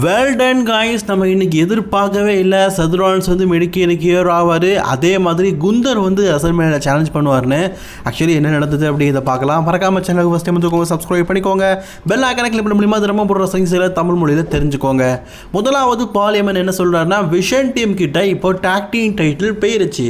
Well done guys, நம்ம இன்னைக்கு எதிர்பார்க்கவே இல்லை செத் ராலின்ஸ் வந்து மெடிக்கேர் ஆவார். அதே மாதிரி குந்தர் வந்து ரெசல்மேனியா சேலஞ்ச் பண்ணுவார்னு. ஆக்சுவலி என்ன நடந்தது அப்படிங்கிறத பார்க்கலாம். மறக்காம சேனலுக்கு ஃபஸ்ட் டைம் வந்துக்கோங்க, சப்ஸ்கிரைப் பண்ணிக்கோங்க, பெல் ஐகானை கிளிக் பண்ண மூலியமாக தினமும் போடுற சயின்ஸில் தமிழ் மொழியில் தெரிஞ்சுக்கோங்க. முதலாவது பால் ஹேமன் என்ன சொல்கிறாருன்னா, விஷன் டீம் கிட்ட இப்போ டாக் டீம் டைட்டில் போயிருச்சு.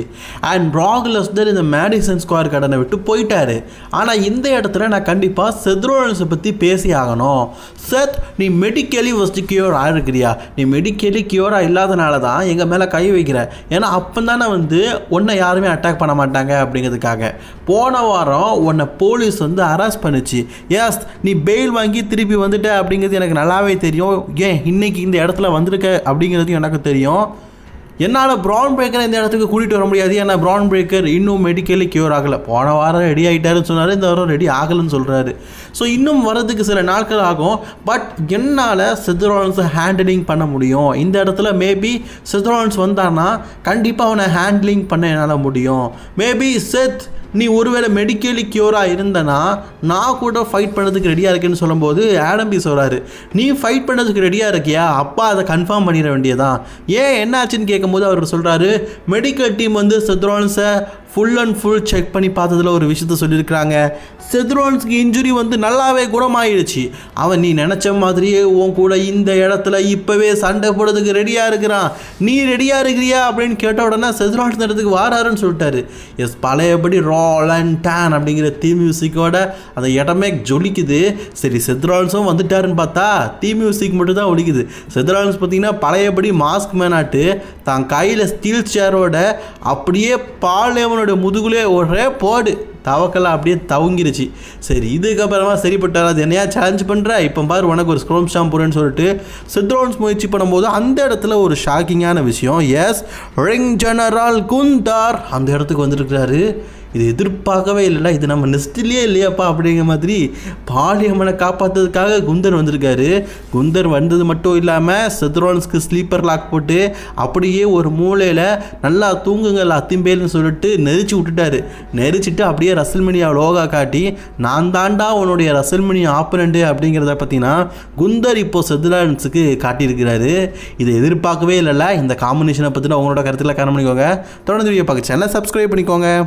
அண்ட் பிராக் லெஸ்னர் இந்த மேடிசன் ஸ்கொயர் கடனை விட்டு போயிட்டாரு. ஆனால் இந்த இடத்துல நான் கண்டிப்பாக செத் ராலின்ஸை பற்றி பேசி ஆகணும். செத், நீ மெடிக்கலி ஃபஸ்ட்டு கியூர் ஆகிருக்கிறியா? நீ மெடிக்கலி கியூராக இல்லாதனால தான் எங்கள் மேலே கை வைக்கிற. ஏன்னா அப்போ தானே வந்து உன்னை யாருமே அட்டாக் பண்ண மாட்டாங்க அப்படிங்கிறதுக்காக. போன வாரம் உன்னை போலீஸ் வந்து அரெஸ்ட் பண்ணிச்சு. எஸ், நீ பெயில் வாங்கி திருப்பி வந்துட்ட அப்படிங்கிறது எனக்கு நல்லாவே தெரியும். ஏன் இன்னைக்கு இந்த இடத்துல வந்திருக்க அப்படிங்கிறது எனக்கு தெரியும். என்னால் ப்ரான் பிரேக்கரை இந்த இடத்துக்கு கூட்டிகிட்டு வர முடியாது. ஏன்னா ப்ரான் பிரேக்கர் இன்னும் மெடிக்கலி கியூர் ஆகலை. போன வாரம் ரெடி ஆகிட்டாருன்னு சொன்னார், இந்த வாரம் ரெடி ஆகலைன்னு சொல்கிறாரு. ஸோ இன்னும் வரதுக்கு சில நாட்கள் ஆகும். பட் என்னால் செத் ராலின்ஸை ஹேண்டிலிங் பண்ண முடியும். இந்த இடத்துல மேபி செத் ராலின்ஸ் வந்தான்னா கண்டிப்பாக அவனை ஹேண்ட்லிங் பண்ண என்னால் முடியும். மேபி செத், நீ ஒருவேளை மெடிக்கலி கியூராக இருந்தனா நான் கூட ஃபைட் பண்ணதுக்கு ரெடியாக இருக்கேன்னு சொல்லும்போது ஆடம் பீஸ் சொல்கிறாரு, நீ ஃபைட் பண்ணதுக்கு ரெடியாக இருக்கியா? அப்பா அதை கன்ஃபார்ம் பண்ணிட வேண்டியதான். ஏன் என்னாச்சுன்னு கேட்கும்போது அவர் சொல்கிறாரு, மெடிக்கல் டீம் வந்து செத் ராலின்ஸை ஃபுல் அண்ட் ஃபுல் செக் பண்ணி பார்த்ததில் ஒரு விஷயத்த சொல்லியிருக்கிறாங்க. செத் ராலின்ஸ்க்கு இன்ஜுரி வந்து நல்லாவே குணமாயிடுச்சு. அவன் நீ நினச்ச மாதிரியே உன் கூட இந்த இடத்துல இப்போவே சண்டை போடுறதுக்கு ரெடியாக இருக்கிறான். நீ ரெடியாக இருக்கிறியா அப்படின்னு கேட்ட உடனே செத் ராலின்ஸ் இடத்துக்கு வாராருன்னு சொல்லிட்டாரு. எஸ், பழையபடி ரால் அண்ட் டேன் அப்படிங்கிற தீம் மியூசிக்கோட அந்த இடமே ஜொலிக்குது. சரி, செத் ராலின்ஸும் வந்துட்டாருன்னு பார்த்தா தீம் மியூசிக் மட்டும் தான் ஒலிக்குது. செத் ராலின்ஸ் பார்த்தீங்கன்னா பழையபடி மாஸ்க் மேனாட்டு தான் கையில் ஸ்டீல் சேரோட அப்படியே பால் ஹேமனோட முதுகுலே ஒரே போடு தவக்கெல்லாம் அப்படியே தவங்கிருச்சு. சரி, இதுக்கப்புறமா சரிப்பட்டார். அது என்னையா சேலஞ்ச் பண்ணுற, இப்போ பாரு உனக்கு ஒரு ஸ்க்ரோம் ஸ்டாம்ப் போடுறேன்னு சொல்லிட்டு செத் ராலின்ஸ் முயற்சி பண்ணும்போது அந்த இடத்துல ஒரு ஷாக்கிங்கான விஷயம். எஸ், ரிங் ஜெனரல் குந்தர் அந்த இடத்துக்கு வந்துருக்கிறாரு. இது எதிர்பார்க்கவே இல்லைல்ல, இது நம்ம நெஸ்ட்லேயே இல்லையாப்பா அப்படிங்கிற மாதிரி பால் ஹேமனை காப்பாற்றுறதுக்காக குந்தர் வந்திருக்காரு. குந்தர் வந்தது மட்டும் இல்லாமல் செத் ராலின்ஸ்க்கு ஸ்லீப்பர் லாக் போட்டு அப்படியே ஒரு மூலையில் நல்லா தூங்குங்கள் அத்திம்பேல்னு சொல்லிட்டு நெரிச்சு விட்டுட்டாரு. நெரிச்சிட்டு அப்படியே ரெசல்மேனியா லோகா காட்டி நான் தாண்டா உன்னுடைய ரெசல்மேனியா ஆப்பனண்ட்டு அப்படிங்கிறத பார்த்தீங்கன்னா குந்தர் இப்போ செத் ராலின்ஸுக்கு காட்டியிருக்கிறாரு. இதை எதிர்பார்க்கவே இல்லைல்ல. இந்த காம்பினேஷனை பற்றின உங்களோட கருத்தில் காரணம் பண்ணிக்கோங்க. தொடர்ந்து வீடியோ பார்க்க சேனலை சப்ஸ்கிரைப் பண்ணிக்கோங்க.